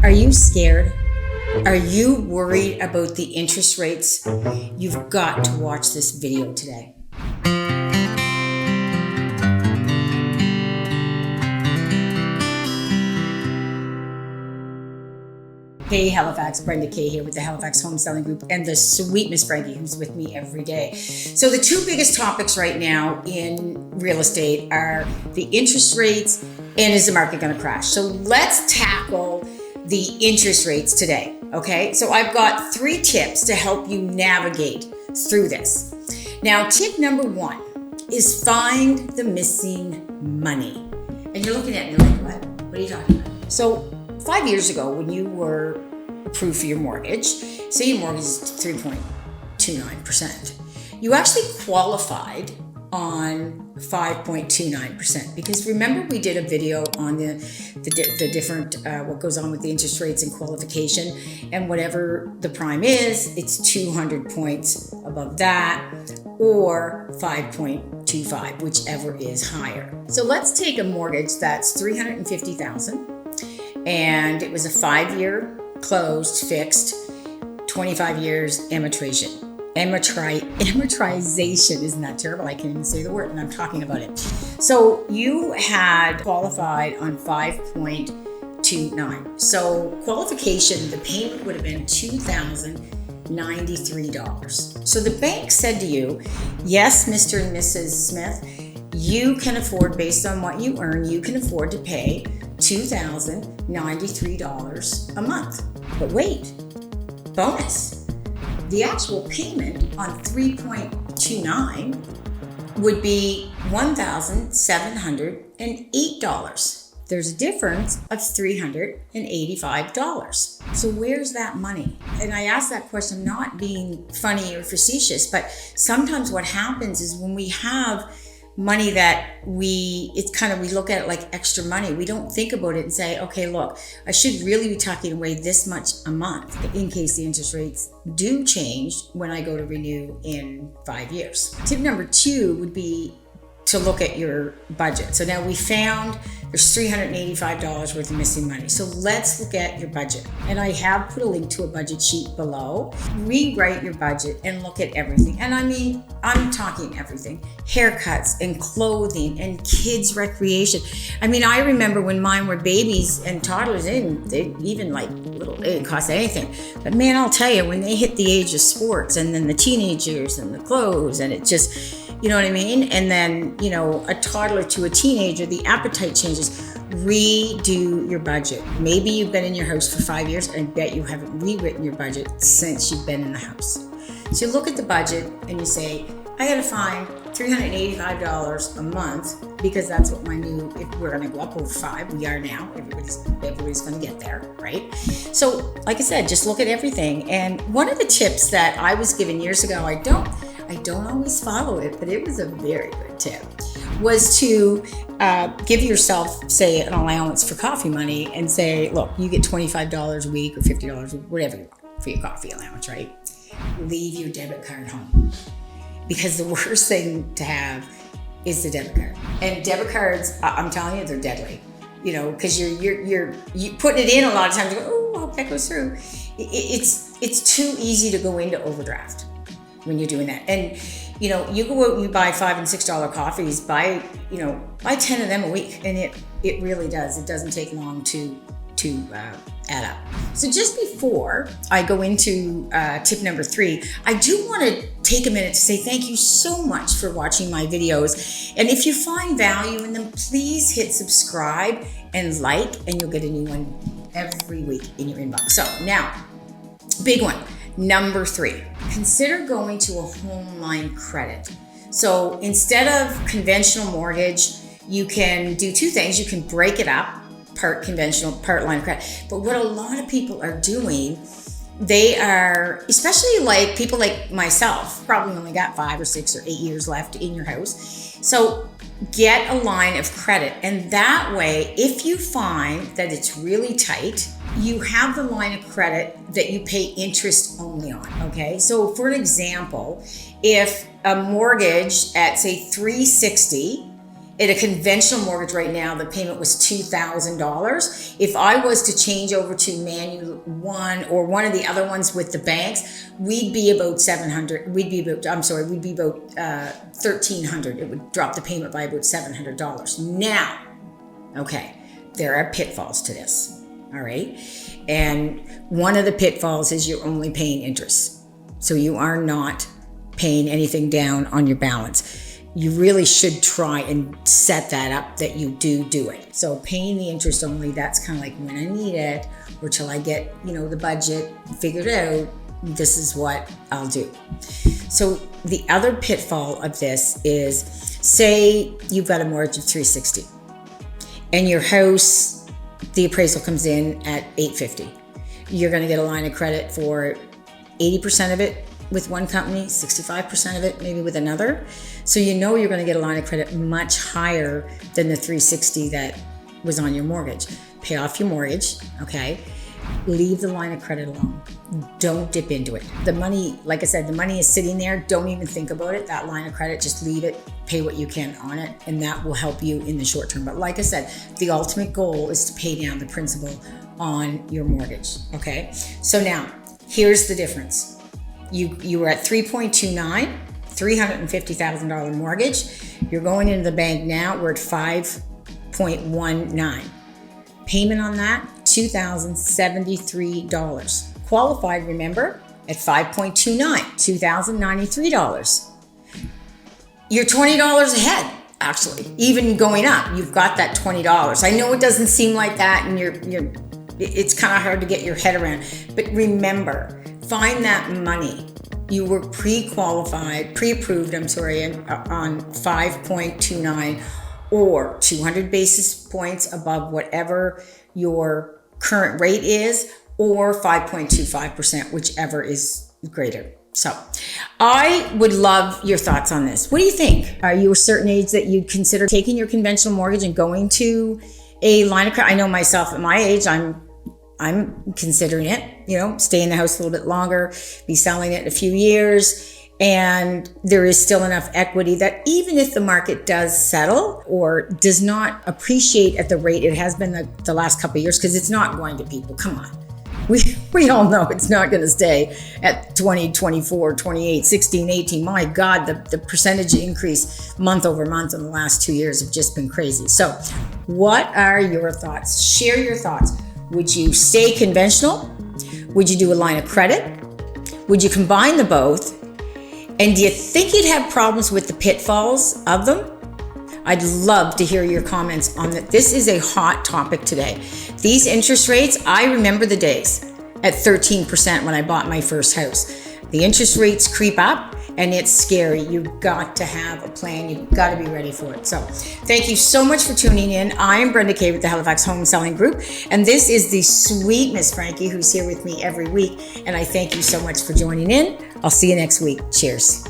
Are you scared? Are you worried about the interest rates? You've got to watch this video today. Hey Halifax, Brenda Kay here with the Halifax Home Selling Group and the sweet Miss Frankie who's with me every day. So the two biggest topics right now in real estate are the interest rates and is the market going to crash? So let's tackle the interest rates today, okay? So I've got 3 tips to help you navigate through this. Now, tip number 1 is find the missing money. And you're looking at me like, what? What are you talking about? So 5 years ago, when you were approved for your mortgage, say your mortgage is 3.29%, you actually qualified on 5.29%, because remember we did a video on the different what goes on with the interest rates and qualification, and whatever the prime is, it's 200 points above that or 5.25, whichever is higher. So let's take a mortgage that's $350,000 and it was a 5-year closed fixed, 25 years amortization. Amortization, isn't that terrible? I can't even say the word, and I'm talking about it. So you had qualified on 5.29. So qualification, the payment would have been $2,093. So the bank said to you, yes, Mr. and Mrs. Smith, you can afford, based on what you earn, you can afford to pay $2,093 a month. But wait, bonus. The actual payment on 3.29 would be $1,708. There's a difference of $385. So where's that money? And I ask that question not being funny or facetious, but sometimes what happens is when we have money that we look at it like extra money. We don't think about it and say, okay, look, I should really be tucking away this much a month in case the interest rates do change when I go to renew in 5 years. Tip number 2 would be to look at your budget. So now we found there's $385 worth of missing money. So let's look at your budget. And I have put a link to a budget sheet below. Rewrite your budget and look at everything. And I mean, I'm talking everything. Haircuts and clothing and kids' recreation. I mean, I remember when mine were babies and toddlers, they didn't cost anything. But man, I'll tell you, when they hit the age of sports and then the teenagers and the clothes, and it just, you know what I mean? And then, a toddler to a teenager, the appetite changes. Redo your budget. Maybe you've been in your house for 5 years, and I bet you haven't rewritten your budget since you've been in the house. So you look at the budget and you say, I gotta find $385 a month, because that's what if we're gonna go up over 5, we are now, everybody's gonna get there, right? So like I said, just look at everything. And one of the tips that I was given years ago, I don't always follow it, but it was a very good tip, was to give yourself, say, an allowance for coffee money and say, look, you get $25 a week or $50 a week, whatever you want for your coffee allowance, right? Leave your debit card home, because the worst thing to have is the debit card. And debit cards, I'm telling you, they're deadly, because you're putting it in a lot of times, you go, oh, I hope that goes through. It's too easy to go into overdraft when you're doing that. And you go out and you buy $5 and $6 coffees, buy 10 of them a week, and it really does. It doesn't take long to add up. So just before I go into tip number 3, I do want to take a minute to say thank you so much for watching my videos. And if you find value in them, please hit subscribe and like, and you'll get a new one every week in your inbox. So now, big one. Number 3, consider going to a home line credit. So instead of conventional mortgage, you can do 2 things. You can break it up, part conventional, part line of credit. But what a lot of people are doing, they are, especially like people like myself, probably only got 5 or 6 or 8 years left in your house. So get a line of credit. And that way, if you find that it's really tight, you have the line of credit that you pay interest only on, okay? So for an example, if a mortgage at say 360 at a conventional mortgage right now, the payment was $2,000. If I was to change over to Manual One or one of the other ones with the banks, we'd be about $1,300. It would drop the payment by about $700. Now, okay, there are pitfalls to this, all right? And one of the pitfalls is you're only paying interest. So you are not paying anything down on your balance. You really should try and set that up that you do it. So paying the interest only, that's kind of like when I need it, or till I get, the budget figured out, this is what I'll do. So the other pitfall of this is, say you've got a mortgage of $360 and your house, the appraisal comes in at $850. You're gonna get a line of credit for 80% of it with one company, 65% of it maybe with another. So you're going to get a line of credit much higher than the $360 that was on your mortgage. Pay off your mortgage, okay? Leave the line of credit alone. Don't dip into it. The money, like I said, the money is sitting there. Don't even think about it. That line of credit, just leave it, pay what you can on it, and that will help you in the short term. But like I said, the ultimate goal is to pay down the principal on your mortgage, okay? So now, here's the difference. You were at 3.29, $350,000 mortgage. You're going into the bank now, we're at 5.19. Payment on that, $2,073. Qualified, remember, at 5.29, $2,093. You're $20 ahead, actually, even going up. You've got that $20. I know it doesn't seem like that, and it's kind of hard to get your head around, but remember, find that money. You were pre-approved, on 5.29 or 200 basis points above whatever your current rate is, or 5.25%, whichever is greater. So I would love your thoughts on this. What do you think? Are you a certain age that you'd consider taking your conventional mortgage and going to a line of credit? I know myself at my age, I'm considering it, stay in the house a little bit longer, be selling it in a few years. And there is still enough equity that even if the market does settle or does not appreciate at the rate it has been the last couple of years, because it's not going to, people, come on. We all know it's not going to stay at 20, 24, 28, 16, 18. My God, the percentage increase month over month in the last 2 years have just been crazy. So what are your thoughts? Share your thoughts. Would you stay conventional? Would you do a line of credit? Would you combine the both? And do you think you'd have problems with the pitfalls of them? I'd love to hear your comments on that. This is a hot topic today. These interest rates, I remember the days at 13% when I bought my first house. The interest rates creep up and it's scary. You've got to have a plan. You've got to be ready for it. So thank you so much for tuning in. I am Brenda Kay with the Halifax Home Selling Group, and this is the sweet Miss Frankie who's here with me every week. And I thank you so much for joining in. I'll see you next week. Cheers.